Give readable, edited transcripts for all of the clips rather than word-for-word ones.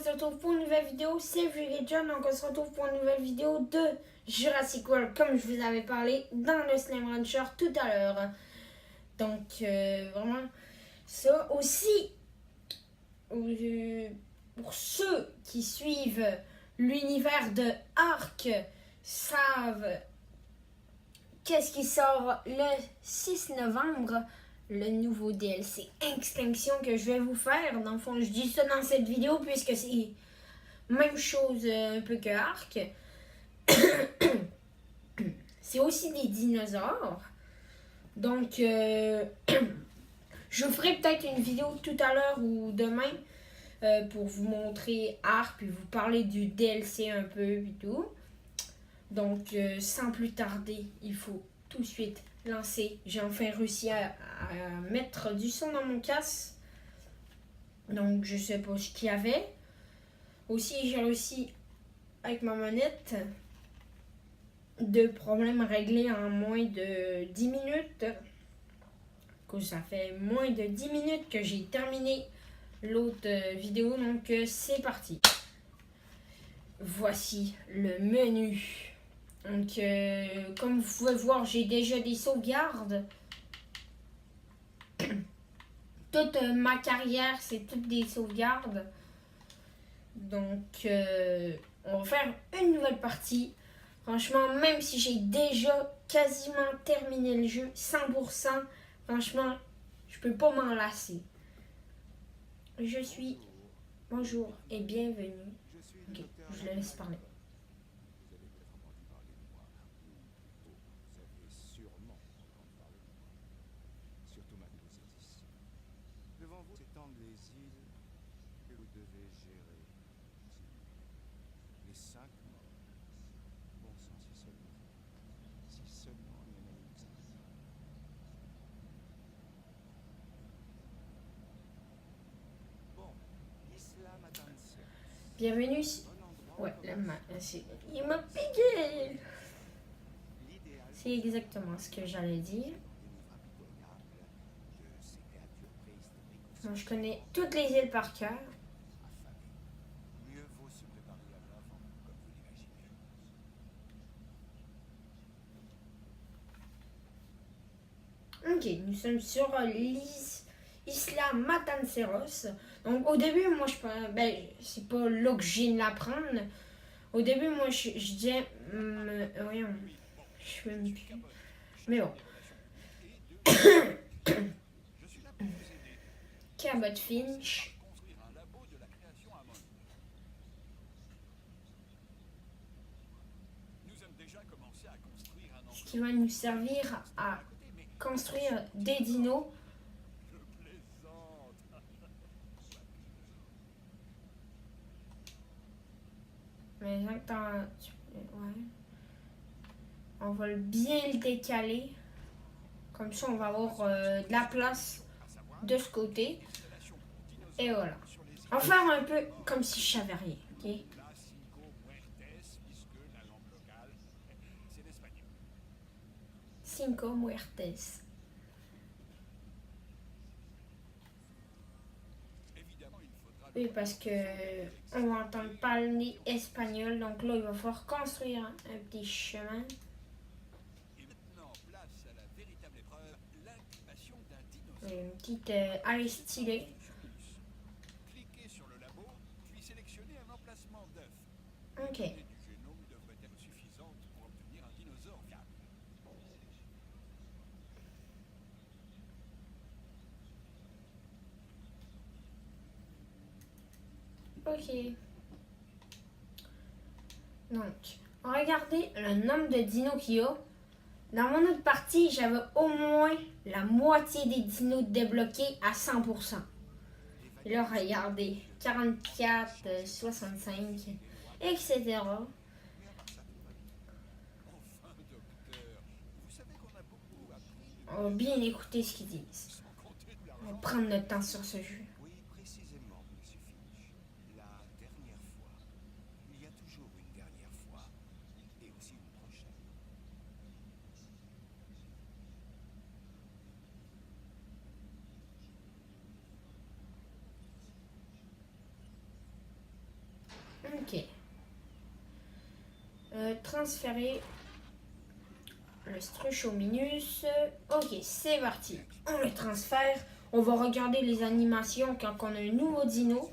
se retrouve pour une nouvelle vidéo. C'est John, donc on se retrouve pour une nouvelle vidéo de Jurassic World, comme je vous avais parlé dans le Slime Rancher tout à l'heure. Donc, vraiment, ça aussi, pour ceux qui suivent l'univers de Ark, savent qu'est-ce qui sort le 6 novembre. Le nouveau DLC Extinction que je vais vous faire. Dans le fond, je dis ça dans cette vidéo puisque c'est même chose un peu que Ark. C'est aussi des dinosaures. Donc, je vous ferai peut-être une vidéo tout à l'heure ou demain pour vous montrer Ark puis vous parler du DLC un peu et tout. Donc, sans plus tarder, il faut tout de suite lancer. J'ai enfin réussi à mettre du son dans mon casque. Donc, je sais pas ce qu'il y avait. Aussi, j'ai réussi avec ma manette de problèmes réglés en moins de 10 minutes. Ça fait moins de 10 minutes que j'ai terminé l'autre vidéo. Donc, c'est parti. Voici le menu. Donc, comme vous pouvez voir, j'ai déjà des sauvegardes. Toute ma carrière, c'est toutes des sauvegardes. Donc, on va faire une nouvelle partie. Franchement, même si j'ai déjà quasiment terminé le jeu, 100%, franchement, je peux pas m'en lasser. Je suis... Bonjour et bienvenue. Ok, je le laisse parler. Devant vous s'étendent les îles que vous devez gérer. Les 5 morts. Bon sang, si seulement il y en avait eu 5. Bon, Isla Matanzas. Bienvenue. Ouais, il m'a piqué. C'est exactement ce que j'allais dire. Moi, je connais toutes les îles par cœur. Mieux vaut se préparer à l'avant, comme vous l'imaginez. Ok, nous sommes sur l'Isla Matanceros. Donc, au début, moi, c'est pas là que je viens de l'apprendre. Au début, moi, je disais, voyons, je sais même plus. Mais bon. Cabot Finch. Ce qui va nous servir à construire des dinos. Mais attends, ouais. On va bien le décaler. Comme ça, on va avoir de la place de ce côté. Et voilà. On va faire un peu comme si je savais rien, ok? Cinco muertes. Oui, parce que on va entendre parler espagnol, donc là, il va falloir construire un petit chemin. Une petite allée stylée. Cliquez sur le labo, puis sélectionnez un emplacement d'œuf. Ok. Les données du génome devraient être suffisantes pour obtenir un dinosaure viable. Ok. Donc, regardez le nombre de dinos qu'il y a. Dans mon autre partie, j'avais au moins la moitié des dinos débloqués à 100%. Et là, regardez, 44, 65, etc. Enfin, docteur, vous savez qu'on a beaucoup appris. On va bien écouter ce qu'ils disent. Sans compter de On va l'argent. prendre notre temps sur ce jeu. Oui, précisément, monsieur Finch. La dernière fois. Il y a toujours une dernière fois. Et aussi une prochaine. transférer le Struchominus. Ok, c'est parti. On le transfère. On va regarder les animations quand on a un nouveau dino.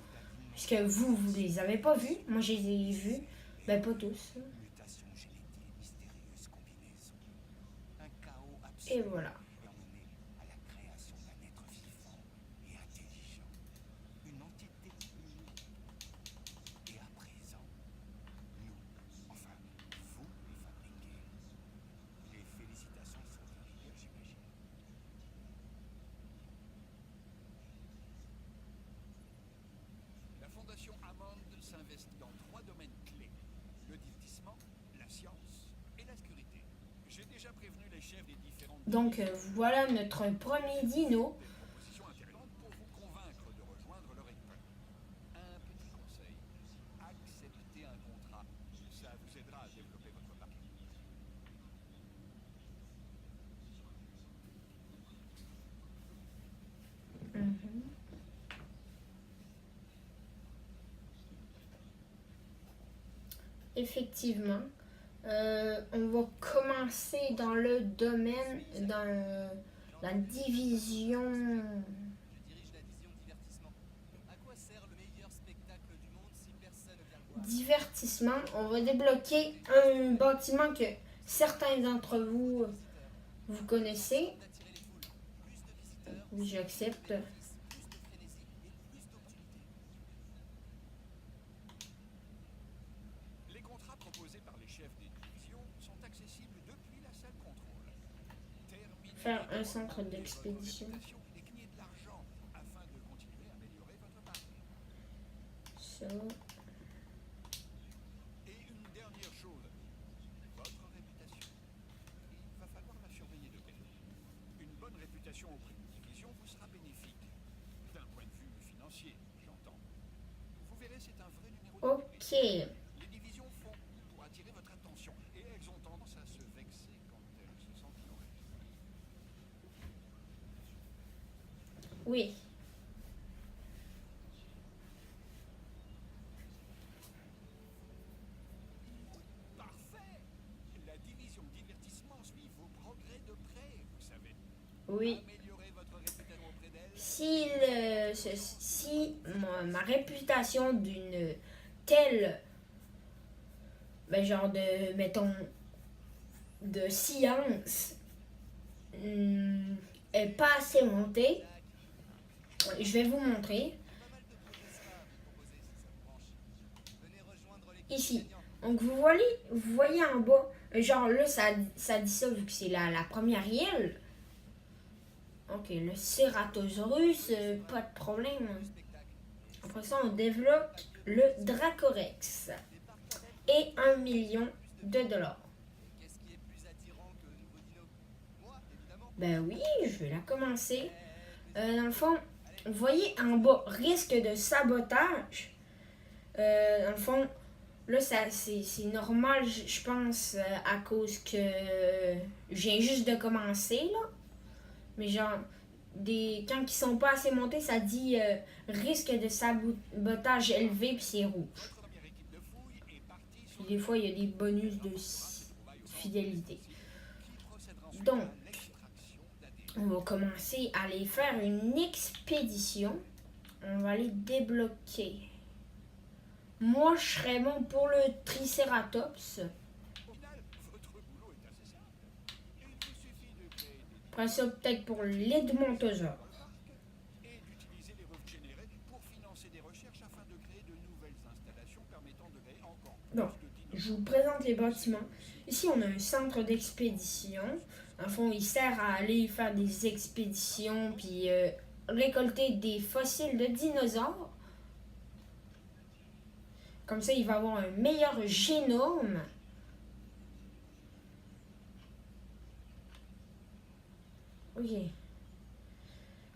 Puisque vous les avez pas vus. Moi, je les ai vus. Ben, pas tous. Mutation génétique, mystérieuse combinaison. Un chaos Et absolu voilà. est emmené à la création d'un être vivant et intelligent. Une entité unique. Et à présent, nous, enfin, vous les fabriquez. Les félicitations sont derrière, j'imagine. La Fondation Hammond s'investit dans 3 domaines clés. Le divertissement, la science et la sécurité. J'ai déjà prévenu les chefs des différentes Donc, voilà notre premier dino. des propositions intéressantes pour vous convaincre de rejoindre leur équipe. Un petit conseil, acceptez un contrat. Ça vous aidera à développer votre marque. Effectivement. On va commencer dans le domaine, dans la division Je dirige la division divertissement. À quoi sert le meilleur spectacle du monde si personne ne vient le voir? divertissement. On va débloquer un bâtiment que certains d'entre vous connaissez. D'attirer les foules. Plus de visiteurs, Oui, j'accepte. plus de frénésie et plus d'opportunités. Les contrats proposés par les chefs des divisions sont accessibles depuis la salle contrôle. Terminez Faire un de centre remonter d'expédition. votre réputation et gagner de l'argent afin de continuer à améliorer votre marque. Ça. Et une dernière chose, votre réputation. Il va falloir la surveiller de près. Une bonne réputation auprès d'une division vous sera bénéfique. D'un point de vue financier, j'entends. Vous verrez, c'est un vrai numéro de Ok. Les divisions font pour attirer votre attention et elles ont tendance à se vexer quand elles se sentent ignorées. Oui. Parfait! La division divertissement suit vos progrès de près, vous savez. Oui. Améliorez votre réputation auprès d'elle. Si ma réputation d'une telle, ben genre de, mettons, de science est pas assez montée, je vais vous montrer Pas mal de professeurs à vous proposer si ça vous branche. Venez rejoindre l'équipe ici. gagnante. Donc vous voyez en bas, genre là ça dit ça vu que c'est la première île. Ok, le Ceratosaurus, pas de problème. Spectacle. Après ça, on développe le Dracorex et 1 million de dollars. Qu'est-ce qui est plus attirant que le nouveau dino? Moi, évidemment. Ben oui, je vais la commencer. Dans le fond, vous voyez en bas, risque de sabotage. Dans le fond, là, c'est normal, je pense, à cause que je viens juste de commencer, là. Mais genre, quand ils sont pas assez montés, ça dit risque de sabotage élevé, puis c'est rouge. Votre première équipe de fouilles est partie sur Puis des fois, il y a des bonus de fidélité. qui procédera ensuite Donc, à l'extraction d'ADN. on va commencer à aller faire une expédition. On va les débloquer. Moi, je serais bon pour le Triceratops. Au final, votre boulot est assez simple. Il vous suffit de créer des Après ça, peut-être pour l'Edmontosaure. et d'utiliser les revenus générés pour financer des recherches afin de créer de nouvelles installations permettant de créer encore plus Bon. de dinosaures. Je vous présente les bâtiments. Ici, on a un centre d'expédition. En fond, il sert à aller faire des expéditions puis récolter des fossiles de dinosaures. Comme ça, il va avoir un meilleur génome. Ok.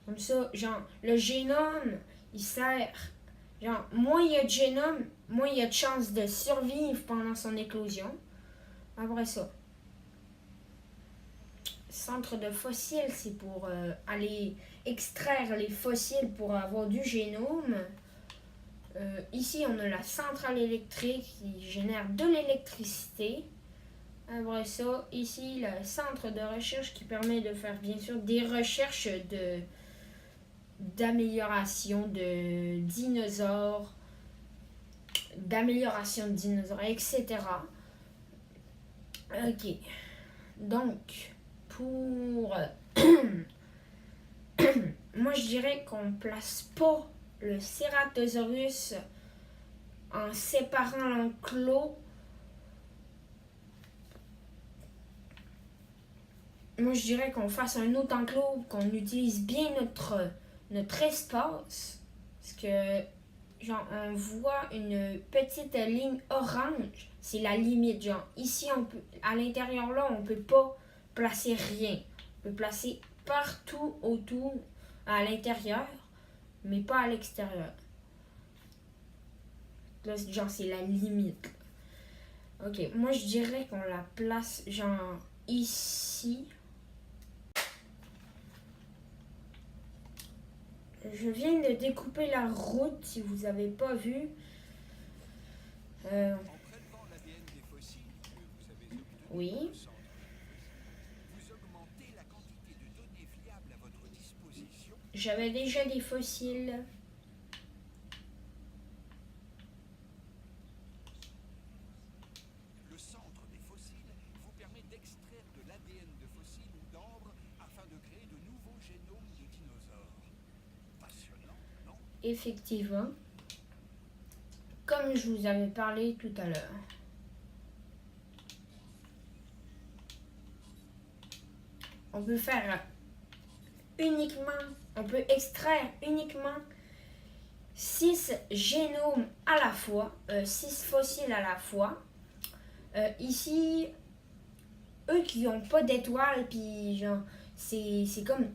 Comme ça, genre, le génome, il sert. Genre, moins il y a de génome, moins il y a de chances de survivre pendant son éclosion. Après ça, centre de fossiles, c'est pour aller extraire les fossiles pour avoir du génome. Ici, on a la centrale électrique qui génère de l'électricité. Après ça, ici, le centre de recherche qui permet de faire bien sûr des recherches d'amélioration de dinosaures, etc. Ok. Donc, pour... moi, je dirais qu'on place pas le Ceratosaurus en séparant l'enclos. Moi, je dirais qu'on fasse un autre enclos, qu'on utilise bien notre espace. Parce que, genre, on voit une petite ligne orange. C'est la limite. Genre, ici, on peut, à l'intérieur, là, on peut pas placer rien. On peut placer partout autour, à l'intérieur, mais pas à l'extérieur. Là, genre, c'est la limite. Ok, moi, je dirais qu'on la place, genre, ici. Je viens de découper la route, si vous n'avez pas vu. En prélevant l'ADN des fossiles que vous avez obtenus Oui. au centre de fossiles, vous augmentez la quantité de données fiables à votre disposition. J'avais déjà des fossiles. Le centre des fossiles vous permet d'extraire de l'ADN de fossiles ou d'arbres afin de créer de nouveaux génomes de dinosaures. Passionnant, non? Effectivement. Comme je vous avais parlé tout à l'heure. On peut faire on peut extraire uniquement 6 génomes à la fois, 6 fossiles à la fois. Ici, eux qui n'ont pas d'étoiles, puis genre, c'est comme,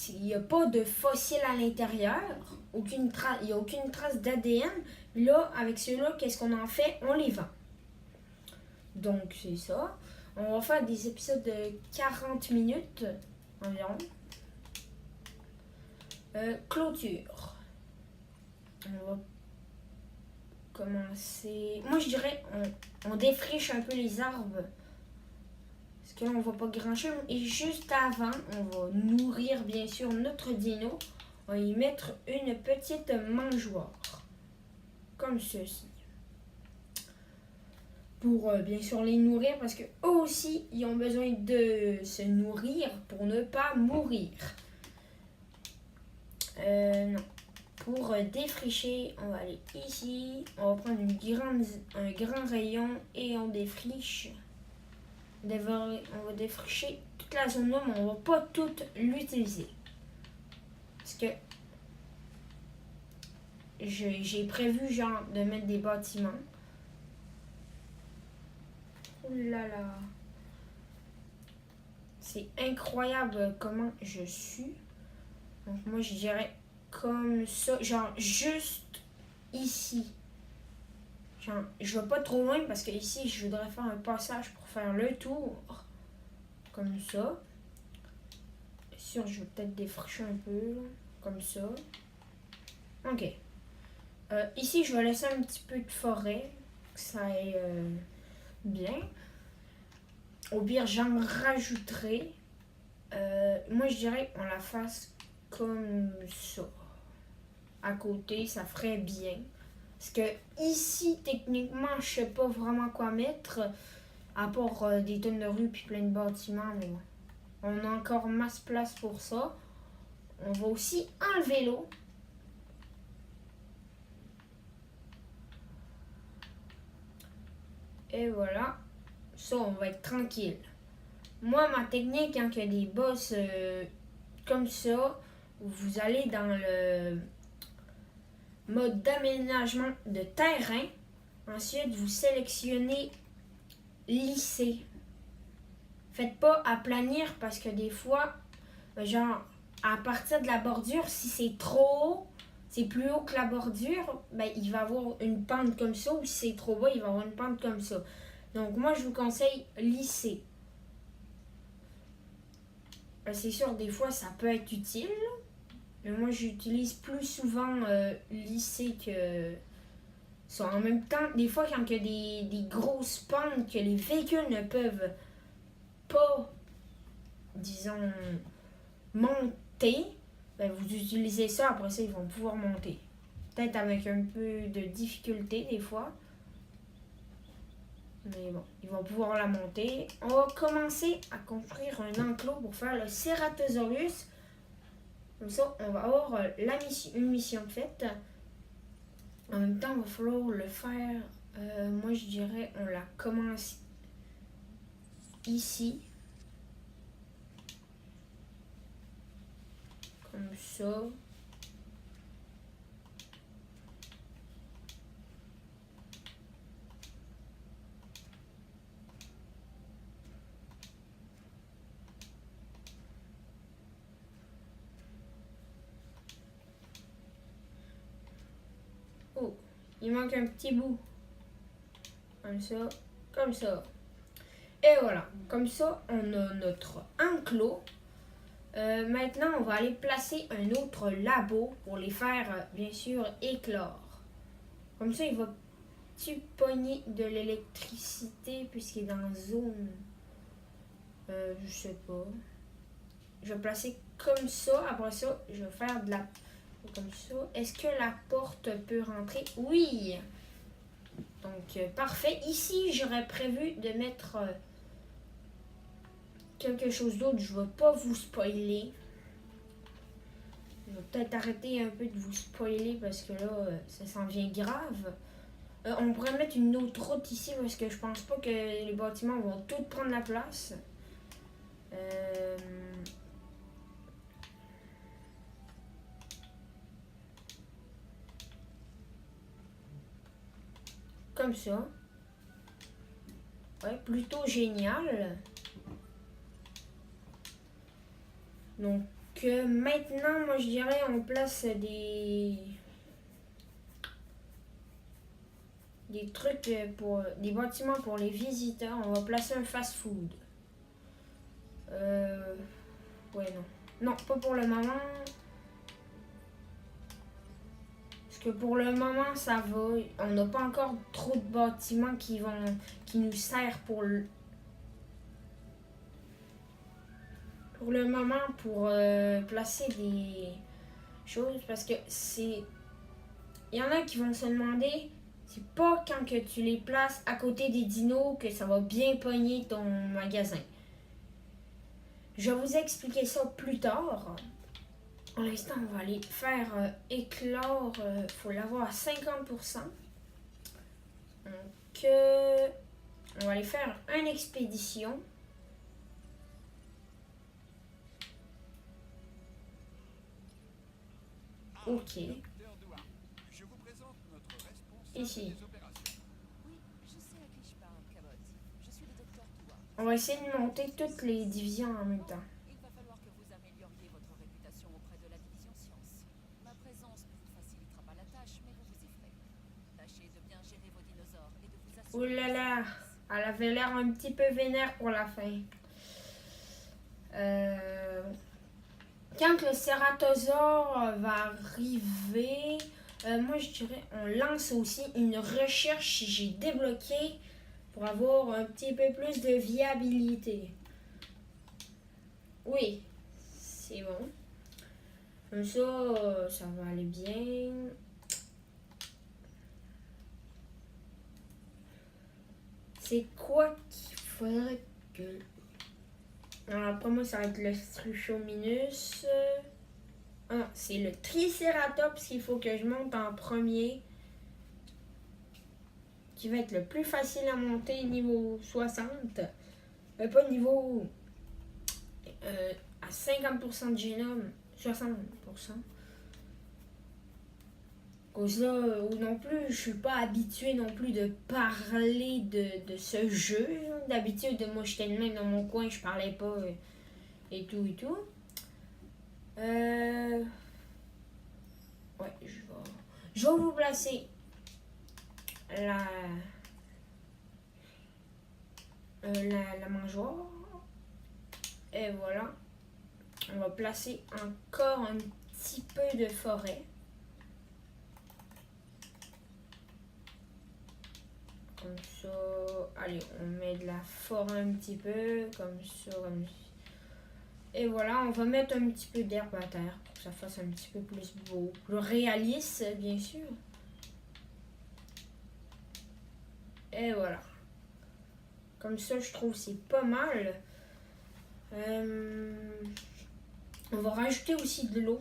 il n'y a pas de fossiles à l'intérieur, il n'y a aucune trace d'ADN. Là, avec ceux-là, qu'est-ce qu'on en fait? On les vend. Donc, c'est ça. On va faire des épisodes de 40 minutes environ. Clôture. On va commencer. Moi, je dirais, on défriche un peu les arbres. Parce que là, on voit pas grand-chose. Et juste avant, on va nourrir, bien sûr, notre dino. On va y mettre une petite mangeoire. Comme ceci. Pour, bien sûr, les nourrir. Parce qu'eux aussi, ils ont besoin de se nourrir pour ne pas mourir. Non. Pour défricher, on va aller ici. On va prendre un grand rayon et on défriche. On va défricher toute la zone là, mais on va pas toute l'utiliser. Parce que j'ai prévu genre de mettre des bâtiments. Oh là là. C'est incroyable comment je suis. Donc moi je dirais comme ça, genre juste ici. Genre, je vais pas trop loin parce que ici je voudrais faire un passage pour faire le tour. Comme ça. Bien sûr, je vais peut-être défricher un peu. Là, comme ça. Ok. Ici, je vais laisser un petit peu de forêt. Que ça aille bien. Au pire, j'en rajouterai. Moi, je dirais qu'on la fasse comme ça. À côté, ça ferait bien. Parce que ici, techniquement, je sais pas vraiment quoi mettre. À part des tonnes de rue puis plein de bâtiments. Mais on a encore masse place pour ça. On va aussi enlever l'eau. Et voilà. Ça, on va être tranquille. Moi, ma technique, quand il y a des boss comme ça, vous allez dans le mode d'aménagement de terrain. Ensuite, vous sélectionnez lisser. Faites pas aplanir parce que des fois, genre, à partir de la bordure, si c'est trop haut, c'est plus haut que la bordure, ben, il va avoir une pente comme ça. Ou si c'est trop bas, il va avoir une pente comme ça. Donc, moi, je vous conseille lisser. C'est sûr, des fois, ça peut être utile. Mais moi, j'utilise plus souvent lisser que ça. En même temps, des fois, quand il y a des grosses pentes, comprendre que les véhicules ne peuvent pas, disons, monter, ben vous utilisez ça, après ça, ils vont pouvoir monter. Peut-être avec un peu de difficulté des fois. Mais bon, ils vont pouvoir la monter. On va commencer à construire un enclos pour faire le Ceratosaurus. Comme ça, on va avoir une mission faite. En même temps, il va falloir le faire. Moi, je dirais, on la commence ici. Comme ça. Oh, il manque un petit bout. Comme ça, comme ça. Et voilà, comme ça, on a notre enclos. Maintenant, on va aller placer un autre labo pour les faire, bien sûr, éclore. Comme ça, il va-tu pogner de l'électricité puisqu'il est dans la zone? Je sais pas. Je vais placer comme ça. Après ça, je vais faire de la... Comme ça. Est-ce que la porte peut rentrer? Oui! Donc, parfait. Ici, j'aurais prévu de mettre quelque chose d'autre. Je ne vais pas vous spoiler. Je vais peut-être arrêter un peu de vous spoiler parce que là, ça s'en vient grave. On pourrait mettre une autre route ici parce que je pense pas que les bâtiments vont tous prendre la place. Comme ça. Ouais, plutôt génial. Donc maintenant, moi je dirais on place des trucs pour des bâtiments pour les visiteurs. On va placer un fast-food. Ouais, non. Non, pas pour le moment. Parce que pour le moment, ça va. On n'a pas encore trop de bâtiments qui nous servent pour le moment pour placer des choses. Parce que c'est... Il y en a qui vont se demander, c'est pas quand que tu les places à côté des dinos que ça va bien pogner ton magasin. Je vais vous expliquer ça plus tard. Pour l'instant, on va aller faire éclore. Il faut l'avoir à 50%. Donc, on va aller faire une expédition. Ok. Je vous présente notre responsable Ici. des opérations. Oui, je sais à qui je parle, Cabot. Je suis le docteur Toua. On va essayer de monter toutes les divisions en même temps. Il va falloir que vous amélioriez votre réputation auprès de la division science. Ma présence ne vous facilitera pas la tâche, mais vous vous y ferez. Tâchez de bien gérer vos dinosaures et de vous assurer... Ouh là là, elle avait l'air un petit peu vénère pour la fin. Quand le Ceratosaure va arriver, moi je dirais on lance aussi une recherche si j'ai débloqué pour avoir un petit peu plus de viabilité. Oui, c'est bon. Comme ça, ça va aller bien. C'est quoi qu'il faudrait que... Alors après moi, ça va être le Struchominus. Ah non, c'est le Triceratops qu'il faut que je monte en premier. Qui va être le plus facile à monter niveau 60. Pas niveau... à 50% de génome. 60%. Cause là, ou non plus, je suis pas habituée non plus de parler de ce jeu. D'habitude, moi j'étais de même dans mon coin, je parlais pas et tout et tout. Ouais, je vais vous placer la mangeoire. Et voilà. On va placer encore un petit peu de forêt. comme ça. Allez, on met de la forêt un petit peu, comme ça, comme ça. Et voilà, on va mettre un petit peu d'herbe à terre pour que ça fasse un petit peu plus beau. Le réaliste, bien sûr. Et voilà. Comme ça, je trouve c'est pas mal. On va rajouter aussi de l'eau.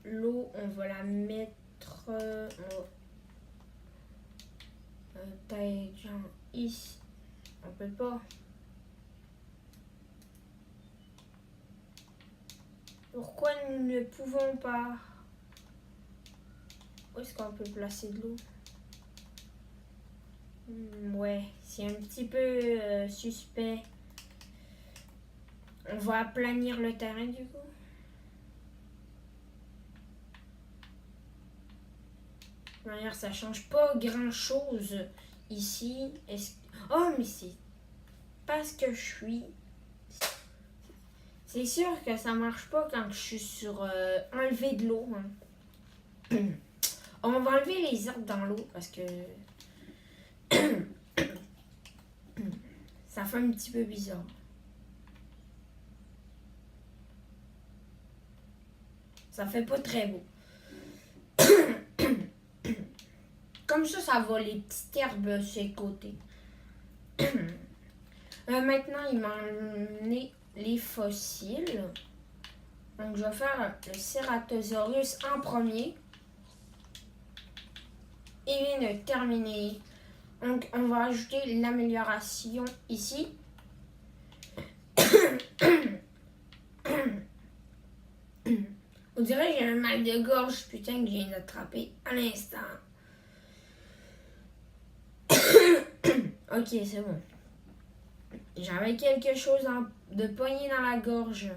L'eau, on va la mettre taille genre ici. On peut pas. Pourquoi nous ne pouvons pas? Où est-ce qu'on peut placer de l'eau? Ouais, c'est un petit peu suspect. On va aplanir le terrain du coup. De manière, ça change pas grand chose ici. Oh, mais c'est pas ce que je suis. C'est sûr que ça marche pas quand je suis sur enlever de l'eau. Hein. On va enlever les herbes dans l'eau parce que ça fait un petit peu bizarre. Ça fait pas très beau. Comme ça va les petites herbes sur les côtés. Maintenant, il m'a emmené les fossiles. Donc, je vais faire le Ceratosaurus en premier. Il vient de terminer. Donc, on va ajouter l'amélioration ici. On dirait que j'ai un mal de gorge, putain, que je viens d'attraper à l'instant. Ok, c'est bon. J'avais quelque chose de poigné dans la gorge.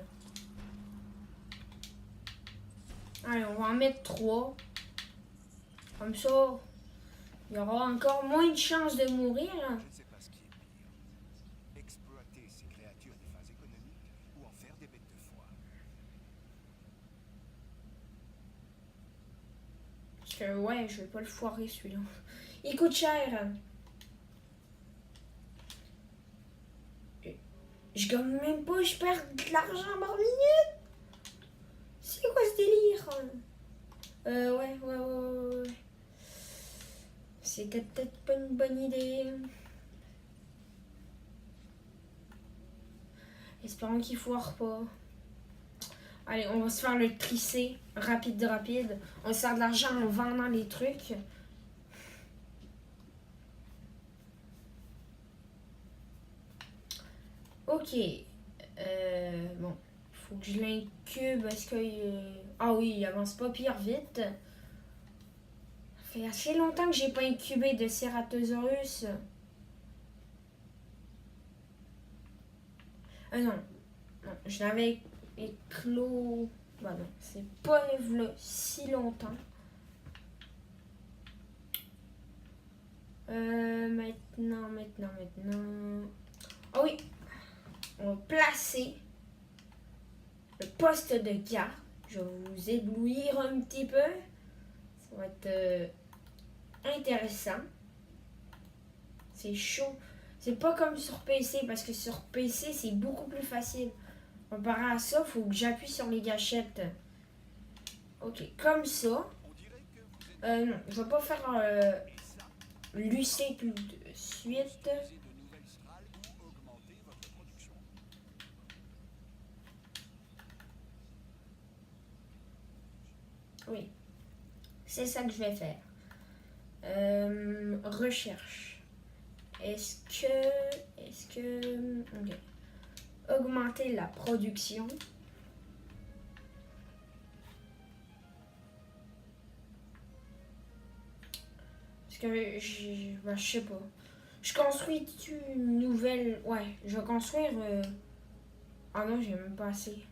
Allez, on va en mettre 3. Comme ça, il y aura encore moins de chances de mourir. Je ne sais pas ce qui est pire. Exploiter ces créatures des fins économiques ou en faire des bêtes de foire. Parce que, ouais, je vais pas le foirer celui-là. Il coûte cher. Je gagne même pas, je perds de l'argent par minute. C'est quoi ce délire? Ouais. C'était peut-être pas une bonne idée. Espérons qu'il foire pas. Allez, on va se faire le trisser. Rapide. On se sert de l'argent en vendant les trucs. Ok. Bon. Faut que je l'incube parce que... Ah oui, il avance pas pire vite. Ça fait assez longtemps que j'ai pas incubé de Ceratosaurus. Non, je l'avais éclos... Bah non, c'est pas là si longtemps. Maintenant. Ah oui, on va placer le poste de garde. Je vais vous éblouir un petit peu. Ça va être intéressant. C'est chaud. C'est pas comme sur PC parce que sur PC c'est beaucoup plus facile. Comparé à ça, il faut que j'appuie sur les gâchettes. Ok, comme ça. Non, je vais pas faire lucer tout de suite. Oui, c'est ça que je vais faire. Recherche. Est-ce que... Ok. Augmenter la production. Parce que je sais pas. Je construis une nouvelle... Ouais, je vais construire... Ah non, j'ai même pas assez.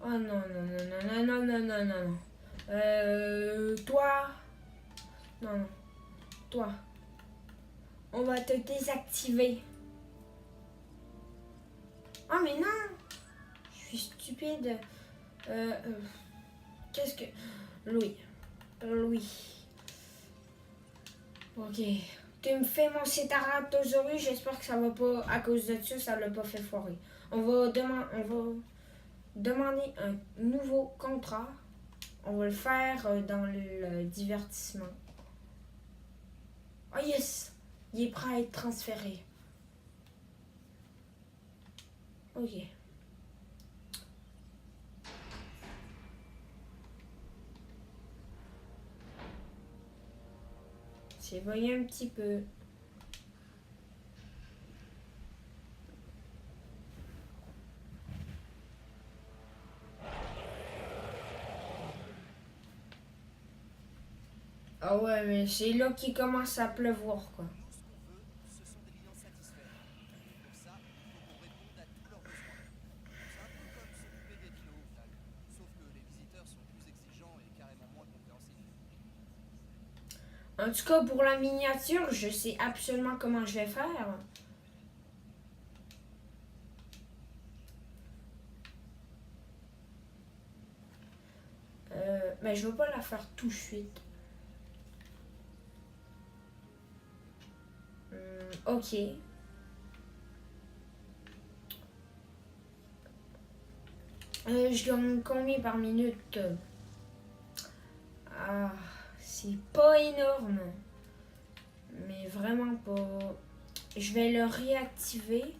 Oh non. Toi. Non. Toi. On va te désactiver. Ah mais non. Je suis stupide. Qu'est-ce que... Louis. Oui. Ok. Tu me fais mon Cétaratosaurus, j'espère que ça va pas, à cause de ça, ça l'a pas fait foirer. On va demander un nouveau contrat. On va le faire dans le divertissement. Oh yes! Il est prêt à être transféré. Ok. J'ai voyé un petit peu. Ah ouais, mais c'est là qu'il commence à pleuvoir, quoi. Nous, ce qu'on veut, ce sont des clients satisfaits. Pour ça, il faut qu'on réponde à tous leurs besoins. C'est un peu comme s'occuper des dinos au final. Sauf que les visiteurs sont plus exigeants et carrément moins compréhensifs. En tout cas, pour la miniature, je sais absolument comment je vais faire. Mais je ne veux pas la faire tout de suite. Ok. Je gagne combien par minute? Ah, c'est pas énorme. Mais vraiment pas. Je vais le réactiver.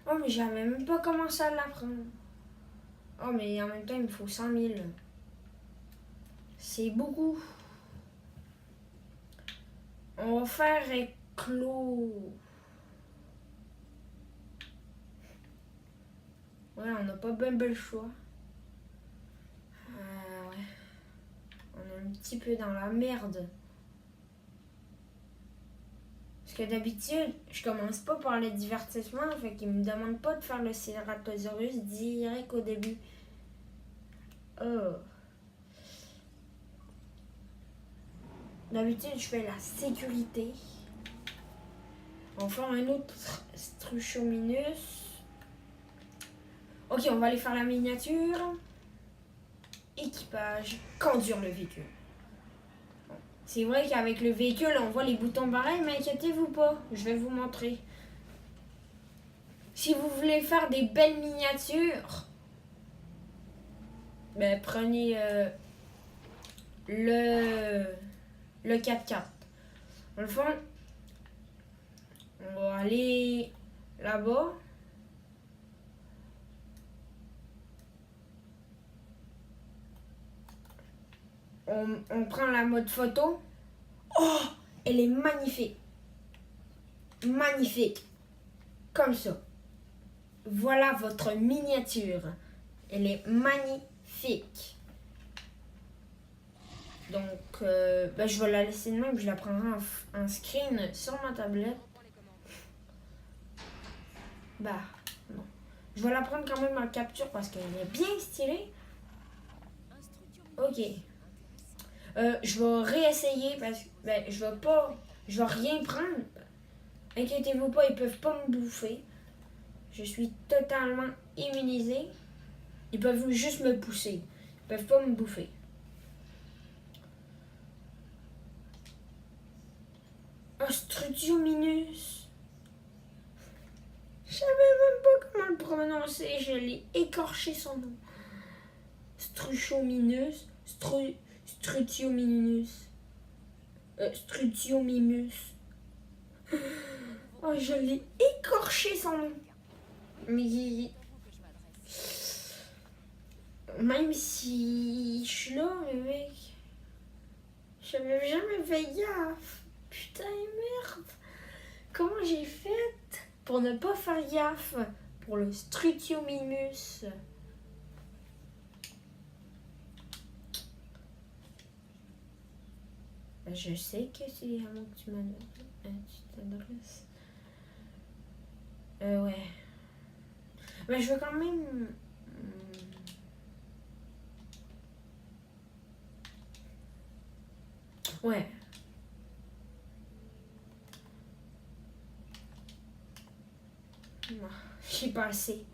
Oh, mais j'avais même pas commencé à l'apprendre. Oh, mais en même temps, il me faut 100 000. C'est beaucoup. On va faire éclos. Ouais, on n'a pas bien le choix. Ouais. On est un petit peu dans la merde. Parce que d'habitude, je commence pas par le divertissement, fait qu'ils me demandent pas de faire le Ceratosaurus direct au début. Oh. D'habitude, je fais la sécurité. On va faire un autre Struchominus. Ok, on va aller faire la miniature. Équipage, conduire le véhicule. C'est vrai qu'avec le véhicule, on voit les boutons pareils, mais inquiétez-vous pas, je vais vous montrer. Si vous voulez faire des belles miniatures, ben prenez le 4x4. Dans le fond, on va aller là-bas. On prend la mode photo. Oh, elle est magnifique. Magnifique. Comme ça. Voilà votre miniature. Elle est magnifique. Donc, ben, je vais la laisser de même. Je la prendrai en screen sur ma tablette. Bah, non. Je vais la prendre quand même en capture parce qu'elle est bien stylée. Ok. Je vais réessayer parce que ben, je vais rien prendre. Inquiétez-vous pas, ils peuvent pas me bouffer. Je suis totalement immunisée. Ils peuvent juste me pousser. Ils peuvent pas me bouffer. Ostrutiominus. Je savais même pas comment le prononcer. Je l'ai écorché son nom. Struchominus. Strutiominus. Strutiomimus. Oh, je l'ai écorché son nom. Mais même si je suis là, mais mec, j'avais jamais fait gaffe. Putain, merde. Comment j'ai fait pour ne pas faire gaffe pour le Strutiomimus? Je sais que c'est à moi que tu t'adresses. Ouais. Mais je veux quand même... Ouais. Non, j'ai pas assez.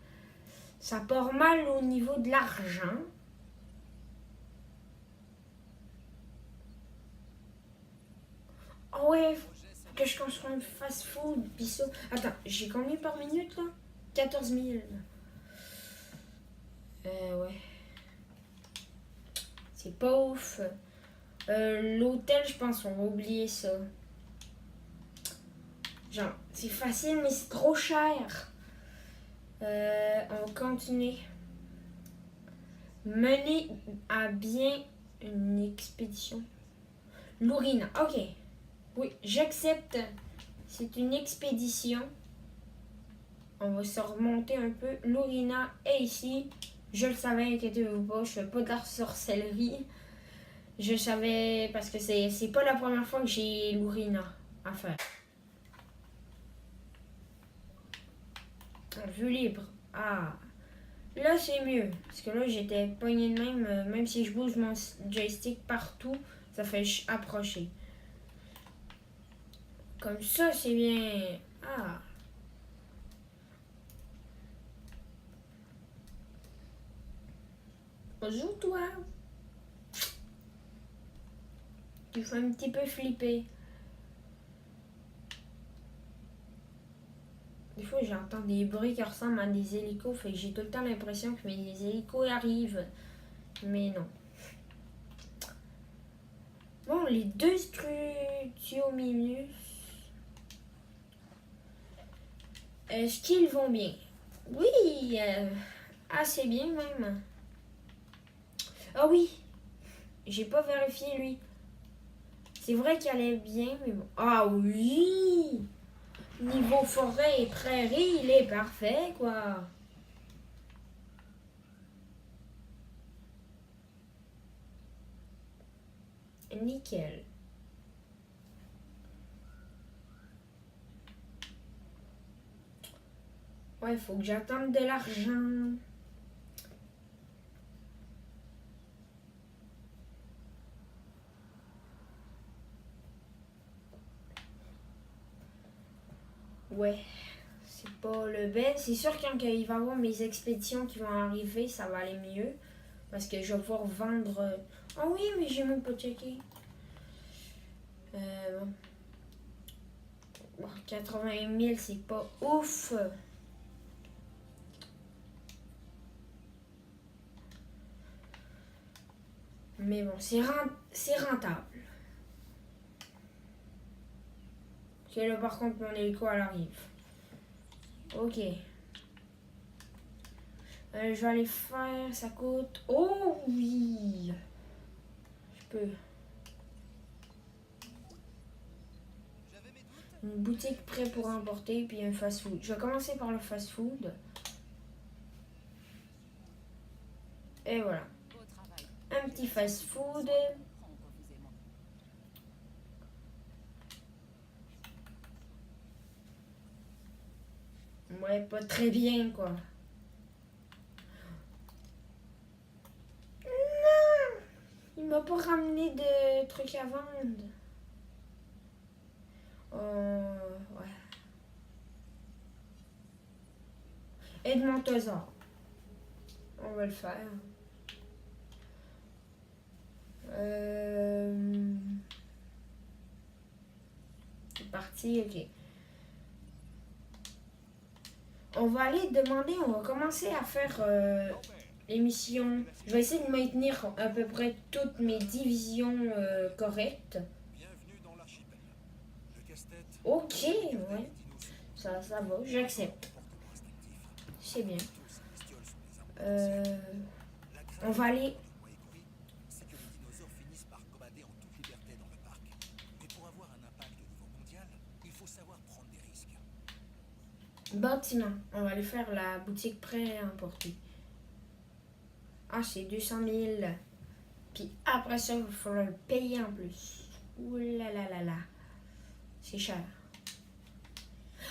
Ça part mal au niveau de l'argent. Oh ouais, faut que je construise un fast-food, pis ça. Attends, j'ai combien par minute, là? 14 000. Ouais. C'est pas ouf. L'hôtel, je pense, on va oublier ça. Genre, c'est facile, mais c'est trop cher. On va continuer. Mener à bien une expédition. Lourina, ok. Oui, j'accepte. C'est une expédition. On va se remonter un peu. Lourina est ici. Je le savais, inquiétez-vous pas. Je fais pas de la sorcellerie. Je savais parce que c'est pas la première fois que j'ai Lourina à faire. Vue libre. Ah. Là, c'est mieux. Parce que là, j'étais pogné de même. Même si je bouge mon joystick partout, ça fait approcher. Comme ça, c'est bien. Ah. Bonjour, toi. Tu fais un petit peu flipper. Des fois, j'entends des bruits qui ressemblent à des hélicos. Fait que j'ai tout le temps l'impression que mes hélicos arrivent. Mais non. Bon, les deux Strutiominus. Est-ce qu'ils vont bien? Oui, assez bien même. Ah oui, j'ai pas vérifié lui. C'est vrai qu'il allait bien, mais bon. Ah oui! Niveau forêt et prairie, il est parfait, quoi. Nickel. Ouais, faut que j'attende de l'argent. Ouais, c'est pas le best. C'est sûr que quand il va y avoir mes expéditions qui vont arriver, ça va aller mieux. Parce que je vais pouvoir vendre... Ah oui, mais j'ai même pas checké. Bon, 80 000, c'est pas ouf. Mais bon, c'est rentable. Ok, là par contre, mon hélico, elle arrive. Ok. Je vais aller faire, ça coûte... Oh oui! Je peux. Une boutique prête pour emporter, puis un fast-food. Je vais commencer par le fast-food. Et voilà. Un petit fast-food. Ouais, pas très bien, quoi. Non! Il m'a pas ramené de trucs à vendre. Ouais. Aide mon trésor. On va le faire. C'est parti, ok. On va aller demander, on va commencer à faire les missions. Je vais essayer de maintenir à peu près toutes mes divisions correctes. Bienvenue dans l'archipel. Le casse-tête. Ok, ouais. Ça va, j'accepte. C'est bien. On va aller... C'est que les dinosaures finissent par commander en toute liberté dans le parc. Mais pour avoir un impact au niveau mondial, il faut savoir prendre des risques. Bâtiment. On va aller faire la boutique prêt à emporter. Ah, c'est 200 000. Puis après ça, il va falloir le payer en plus. Ouh là là là là. C'est cher.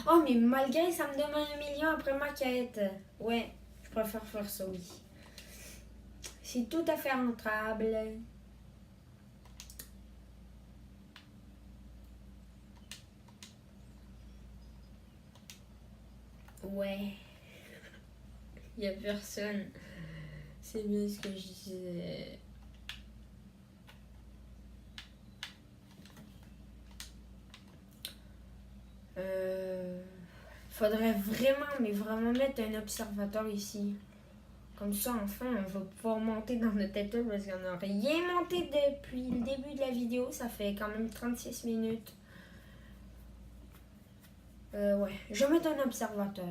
Oh, mais malgré ça me demande 1 million après ma quête. Ouais, je préfère faire ça, oui. C'est tout à fait rentable. Ouais. Il y a personne. C'est bien ce que je disais. Faudrait vraiment, mais vraiment mettre un observateur ici. Comme ça, enfin, on va pouvoir monter dans notre étoile parce qu'on n'a rien monté depuis le début de la vidéo. Ça fait quand même 36 minutes. Ouais, je vais mettre un observateur.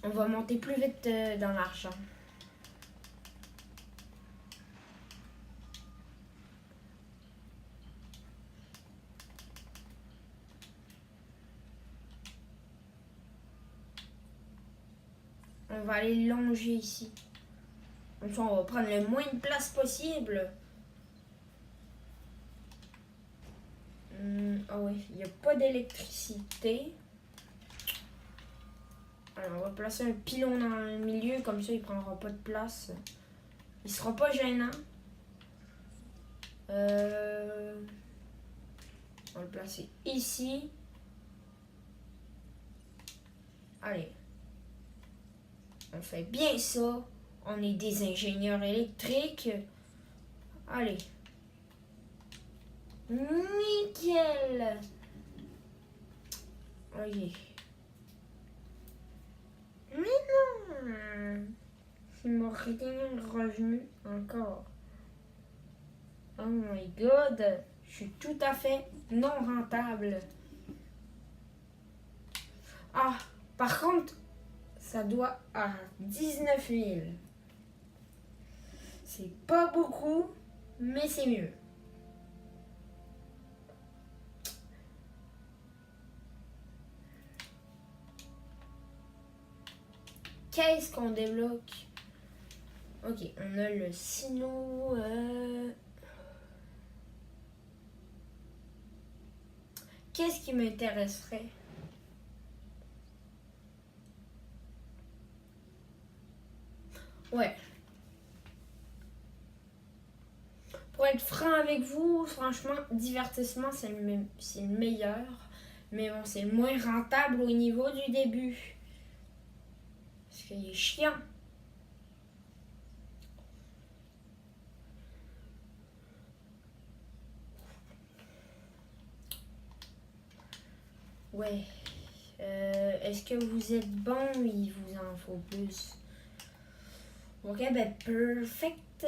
On va monter plus vite dans l'argent. On va aller longer ici. Comme ça, on va prendre le moins de place possible. Ah ouais, il n'y a pas d'électricité. Alors, on va placer un pylône dans le milieu, comme ça, il ne prendra pas de place. Il sera pas gênant. On va le placer ici. Allez. On fait bien ça. On est des ingénieurs électriques. Allez. Nickel. Ok. Mais non. Il m'a rien revenu encore. Oh my god. Je suis tout à fait non rentable. Ah, par contre, ça doit à 19 000. C'est pas beaucoup, mais c'est mieux. Qu'est-ce qu'on débloque? Ok, on a le sino. Qu'est-ce qui m'intéresserait? Ouais. Pour être franc avec vous, franchement, divertissement, c'est le meilleur. Mais bon, c'est le moins rentable au niveau du début. Parce qu'il est chiant. Ouais. Est-ce que vous êtes bon ou il vous en faut plus? Ok, ben perfect.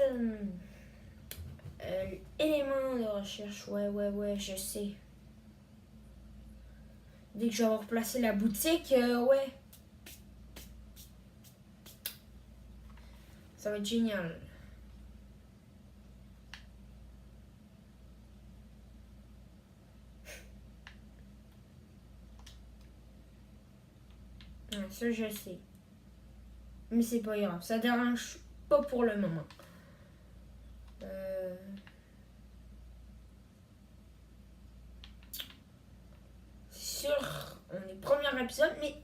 Élément de recherche. Ouais, je sais. Dès que je vais replacer la boutique, ouais. Ça va être génial. Ouais, ça, je sais. Mais c'est pas grave. Ça dérange pas pour le moment. Sûr, on est premier épisode, mais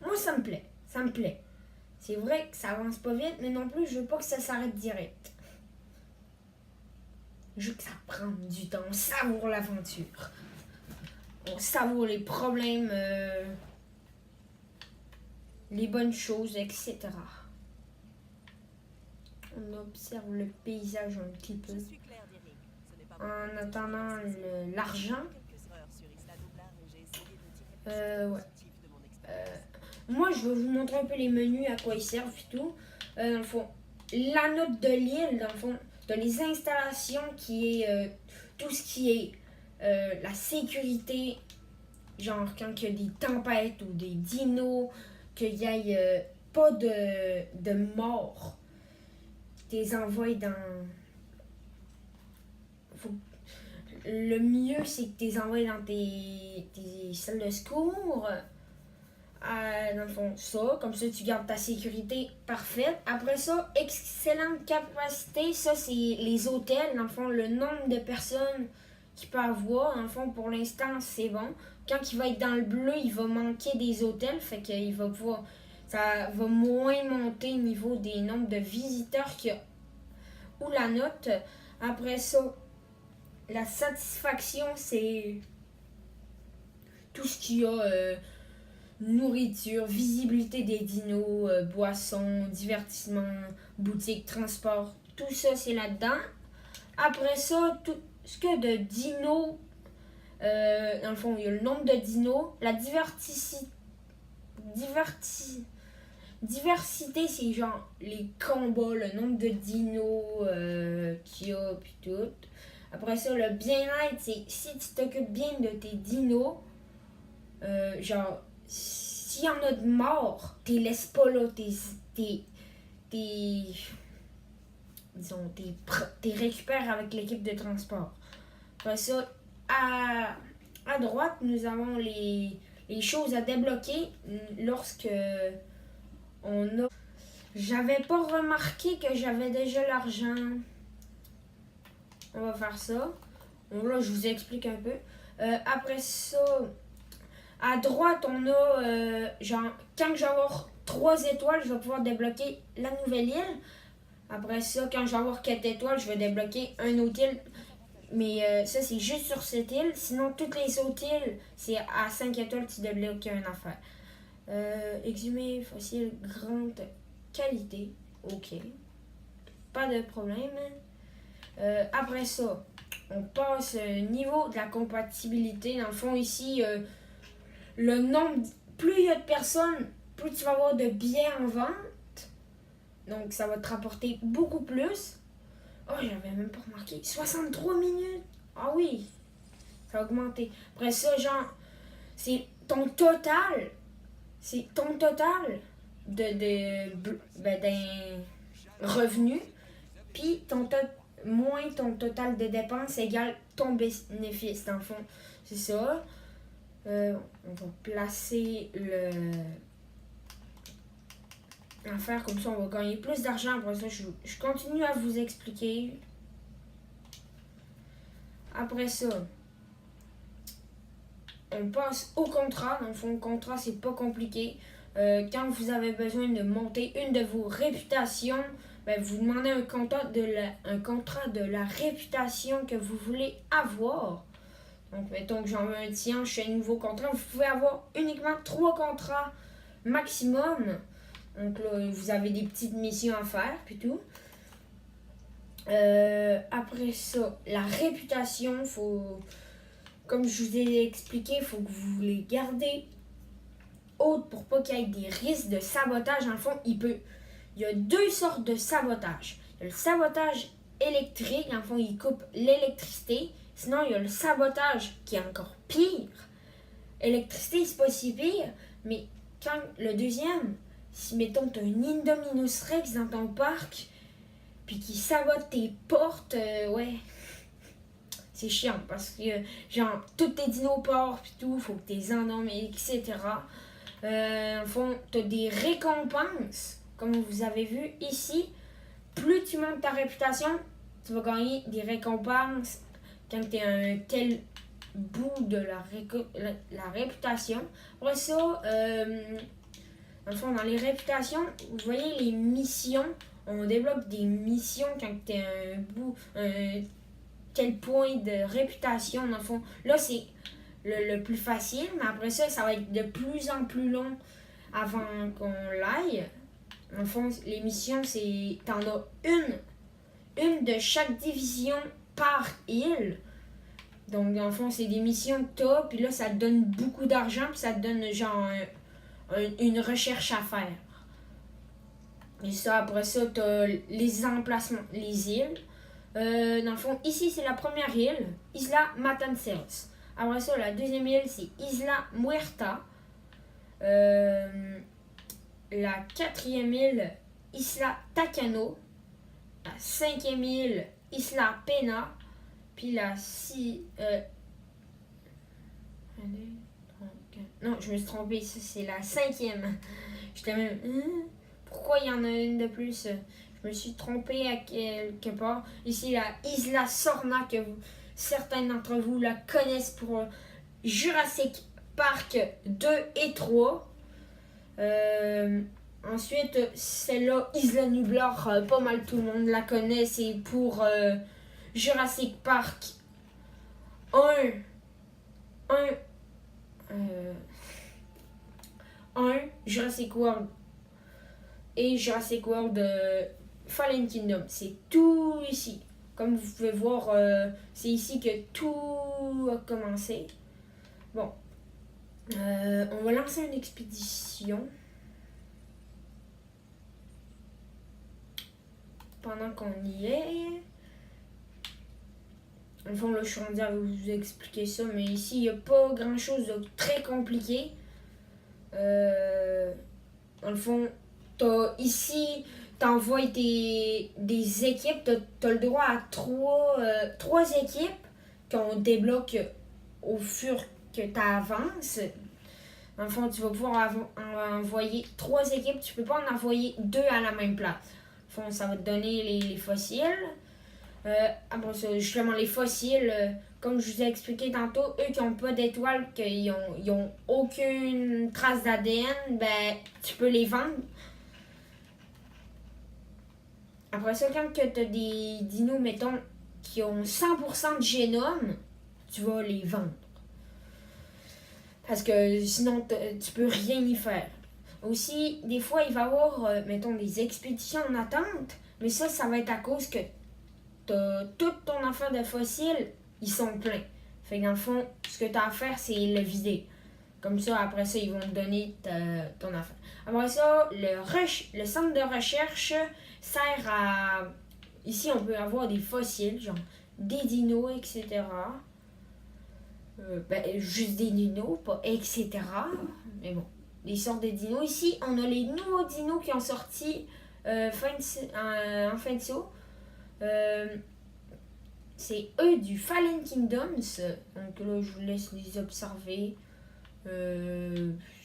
moi, ça me plaît. Ça me plaît. C'est vrai que ça avance pas vite, mais non plus, je veux pas que ça s'arrête direct. Je veux que ça prenne du temps. On savoure l'aventure. On savoure les problèmes, les bonnes choses, etc. On observe le paysage un petit peu. Je suis Claire Deering. Ce n'est pas En attendant l'argent. quelques erreurs sur Isla Nublar et j'ai essayé de tirer Ouais. positif de mon expérience. Moi, je vais vous montrer un peu les menus, à quoi ils servent et tout. Dans le fond, la note de l'île, dans le fond, de les installations qui est tout ce qui est la sécurité, genre quand il y a des tempêtes ou des dinos, qu'il n'y ait pas de morts. T'es envoies dans... Le mieux, c'est que t'es envoies dans tes salles de secours. Dans le fond, ça, comme ça, tu gardes ta sécurité parfaite. Après ça, excellente capacité, ça, c'est les hôtels. Dans le fond, le nombre de personnes qu'il peut avoir, dans le fond, pour l'instant, c'est bon. Quand il va être dans le bleu, il va manquer des hôtels, fait qu'il va pouvoir... Ça va moins monter au niveau des nombres de visiteurs qu'il y a. Ou la note. Après ça, la satisfaction, c'est tout ce qu'il y a, nourriture, visibilité des dinos, boissons, divertissement, boutique, transport, tout ça c'est là-dedans. Après ça, tout ce que de dinos, dans le fond, il y a le nombre de dinos, la diversité, c'est genre les combats, le nombre de dinos qu'il y a, puis tout. Après ça, le bien-être, c'est si tu t'occupes bien de tes dinos, genre, s'il y en a de morts, t'es laisses pas là, disons, t'es récupères avec l'équipe de transport. Après ça, à droite, nous avons les choses à débloquer lorsque on a... J'avais pas remarqué que j'avais déjà l'argent. On va faire ça. Bon, là, je vous explique un peu. Après ça, à droite, on a, genre, quand je vais avoir 3 étoiles, je vais pouvoir débloquer la nouvelle île. Après ça, quand je vais avoir 4 étoiles, je vais débloquer un autre île. Mais ça, c'est juste sur cette île. Sinon, toutes les autres îles, c'est à 5 étoiles que tu débloques une affaire. Exhumé, fossile, grande qualité. Ok. Pas de problème. Après ça, on passe au niveau de la compatibilité. Dans le fond, ici, le nombre, plus il y a de personnes, plus tu vas avoir de billets en vente. Donc, ça va te rapporter beaucoup plus. Oh, j'avais même pas remarqué. 63 minutes. Ah oui, ça a augmenté. Après ça, genre, c'est ton total. C'est ton total d'un revenu. Puis, moins ton total de dépenses égale ton bénéfice, dans le fond. C'est ça. On va placer l'affaire comme ça, on va gagner plus d'argent. Après ça, je continue à vous expliquer. Après ça, on passe au contrat. Dans le fond, le contrat, c'est pas compliqué. Quand vous avez besoin de monter une de vos réputations, ben, vous demandez un contrat de la réputation que vous voulez avoir. Donc, mettons que j'en veux un tien, je fais un nouveau contrat. Vous pouvez avoir uniquement 3 contrats maximum. Donc là, vous avez des petites missions à faire, puis tout. Après ça, la réputation, comme je vous ai expliqué, il faut que vous les gardez hautes pour pas qu'il y ait des risques de sabotage. En fond, il y a 2 sortes de sabotage. Il y a le sabotage électrique, en fond, il coupe l'électricité. Sinon, il y a le sabotage qui est encore pire. Électricité, c'est pas si pire, mais quand le deuxième, si mettons tu as un Indominus Rex dans ton parc, puis qui sabote tes portes, ouais, c'est chiant parce que, genre, tous tes dinos partent, puis tout, faut que tu les endormes, etc. En fond, tu as des récompenses, comme vous avez vu ici. Plus tu montes ta réputation, tu vas gagner des récompenses quand tu es à un tel bout de la réputation. Après ça, dans le fond, dans les réputations, vous voyez les missions. On débloque des missions quand tu es à un tel point de réputation. Dans le fond, là, c'est le plus facile, mais après ça, ça va être de plus en plus long avant qu'on l'aille. Dans le fond, les missions, c'est t'en as une de chaque division par île. Donc, dans le fond, c'est des missions que t'as, puis là, ça te donne beaucoup d'argent, puis ça te donne genre une recherche à faire. Et ça, après ça, t'as les emplacements, les îles. Dans le fond, ici, c'est la première île, Isla Matanceros. Après ça, la deuxième île, c'est Isla Muerta. La 4e île, Isla Takano. La 5e île, Isla Pena. Puis la 6... non, je me suis trompée. C'est la 5e. J'étais même... pourquoi il y en a une de plus? Je me suis trompée à quelque part. Ici, la Isla Sorna, que certains d'entre vous la connaissent pour Jurassic Park 2 et 3. Ensuite, celle-là, Isla Nublar, pas mal tout le monde la connaît. C'est pour Jurassic Park 1, 1, Jurassic World et Jurassic World Fallen Kingdom. C'est tout ici. Comme vous pouvez voir, c'est ici que tout a commencé. Bon. On va lancer une expédition. Pendant qu'on y est. Au fond, là, je suis rendu à vous expliquer ça, mais ici, il n'y a pas grand-chose de très compliqué. Dans le fond, ici, t'envoies des équipes. T'as le droit à trois équipes qu'on débloque au fur que tu avances. Dans le fond, tu vas pouvoir envoyer 3 équipes. Tu peux pas en envoyer 2 à la même place. Dans le fond, ça va te donner les fossiles. Après ça, justement, les fossiles, comme je vous ai expliqué tantôt, eux qui n'ont pas d'étoiles, qu'ils ont aucune trace d'ADN, ben, tu peux les vendre. Après ça, quand tu as des dinos, mettons, qui ont 100% de génome, tu vas les vendre. Parce que sinon, tu peux rien y faire. Aussi, des fois, il va y avoir, mettons, des expéditions en attente, mais ça va être à cause que toute ton affaire de fossiles, ils sont pleins. Fait que dans le fond, ce que tu as à faire, c'est le vider. Comme ça, après ça, ils vont te donner ton affaire. Après ça, le centre de recherche sert à... Ici, on peut avoir des fossiles, genre des dinos, etc. Juste des dinos, pas etc. Mais bon, des sortes de dinos. Ici, on a les nouveaux dinos qui ont sorti en fin de saut. C'est eux du Fallen Kingdoms. Donc là, je vous laisse les observer.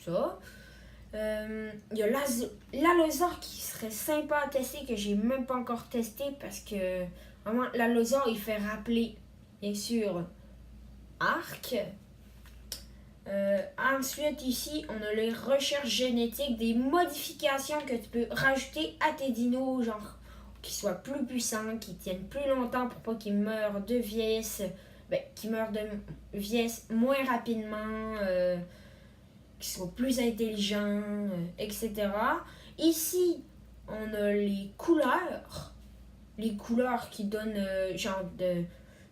Ça. Il y a l'Allosaure qui serait sympa à tester, que j'ai même pas encore testé parce que vraiment, l'Allosaure, il fait rappeler, bien sûr, Arc. Ensuite, ici, on a les recherches génétiques, des modifications que tu peux rajouter à tes dinos, genre qu'ils soient plus puissants, qu'ils tiennent plus longtemps pour pas qu'ils meurent de vieillesse, qu'ils meurent de vieillesse moins rapidement, qu'ils soient plus intelligents, etc. Ici, on a les couleurs qui donnent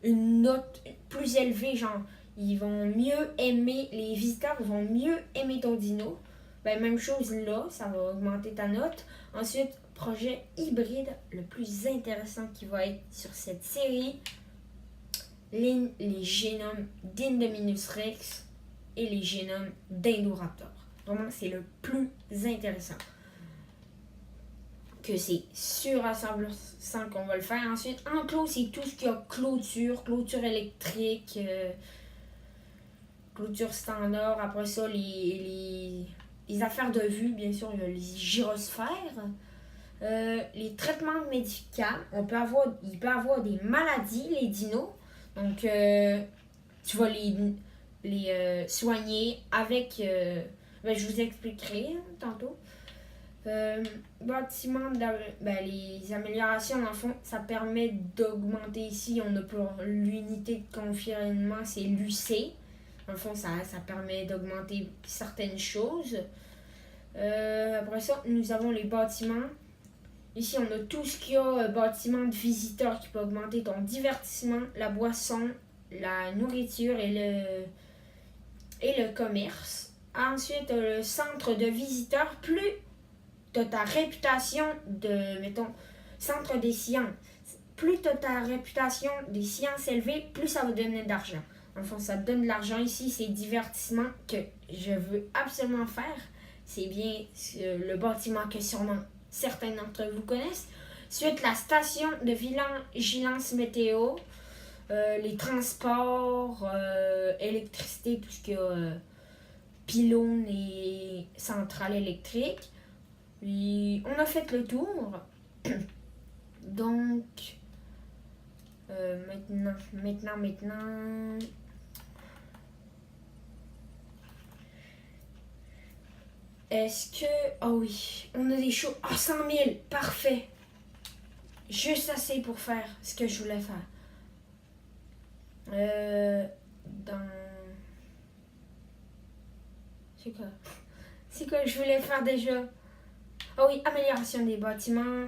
une note plus élevée, genre ils vont mieux aimer, les visiteurs vont mieux aimer ton dino. Même chose là, ça va augmenter ta note. Ensuite, projet hybride, le plus intéressant qui va être sur cette série, les génomes d'Indominus Rex et les génomes d'Indoraptor. Vraiment, c'est le plus intéressant. Que c'est sûr à 100% qu'on va le faire. Ensuite, enclos, c'est tout ce qui a clôture électrique, clôture standard. Après ça, les affaires de vue, bien sûr, il y a les gyrosphères. Les traitements médicaux, il peut avoir des maladies, les dinos. Donc, tu vas les soigner avec... je vous expliquerai tantôt. Les améliorations, dans le fond, ça permet d'augmenter ici. On a pour l'unité de confinement, c'est l'UC. Dans le fond, ça permet d'augmenter certaines choses. Après ça, nous avons les bâtiments. Ici, on a tout ce qu'il y a, bâtiment de visiteurs qui peut augmenter ton divertissement, la boisson, la nourriture et le commerce. Ensuite, le centre de visiteurs, plus tu as ta réputation centre des sciences. Plus tu as ta réputation des sciences élevée, plus ça va donner d'argent. Enfin, ça te donne de l'argent ici, c'est divertissement que je veux absolument faire. C'est bien le bâtiment que sûrement certains d'entre vous connaissent. Ensuite, la station de vigilance météo, les transports, électricité, puisqu'il y a pylônes et centrales électriques. Puis, on a fait le tour. Donc, maintenant. Est-ce que... Oh oui, on a des choses... 100 000, parfait. Juste assez pour faire ce que je voulais faire. C'est quoi? C'est quoi je voulais faire déjà? Ah oui, amélioration des bâtiments,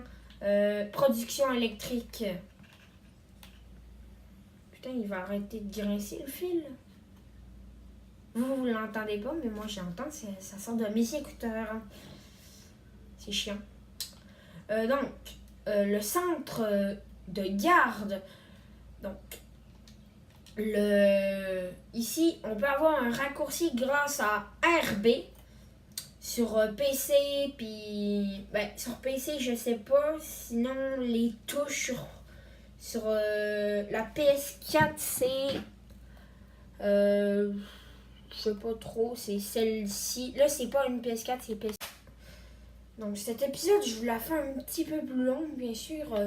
production électrique. Putain, il va arrêter de grincer le fil. Vous l'entendez pas, mais moi j'entends, ça sort de mes écouteurs. Hein. C'est chiant. Donc, le centre de garde. Donc, ici, on peut avoir un raccourci grâce à RB. Sur PC, puis sur PC, je sais pas. Sinon, les touches sur la PS4, c'est... je sais pas trop, c'est celle-ci. Là, c'est pas une PS4, c'est PS4. Donc, cet épisode, je vous la fais un petit peu plus long, bien sûr,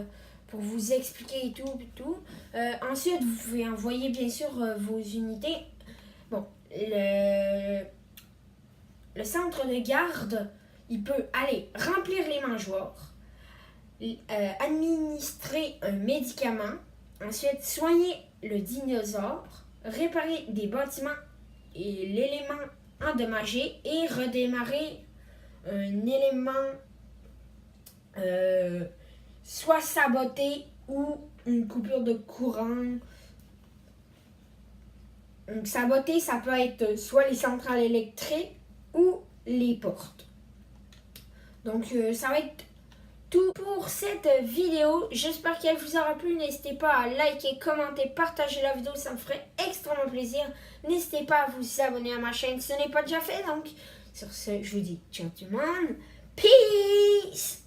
pour vous expliquer et tout. Ensuite, vous pouvez envoyer, bien sûr, vos unités. Bon, le centre de garde, il peut aller remplir les mangeoires, administrer un médicament, ensuite soigner le dinosaure, réparer des bâtiments et l'élément endommagé et redémarrer un élément soit saboté ou une coupure de courant. Donc saboté, ça peut être soit les centrales électriques ou les portes. Donc ça va être tout pour cette vidéo. J'espère qu'elle vous aura plu. N'hésitez pas à liker, commenter, partager la vidéo. Ça me ferait extrêmement plaisir. N'hésitez pas à vous abonner à ma chaîne si ce n'est pas déjà fait. Donc sur ce, je vous dis ciao tout le monde. Peace!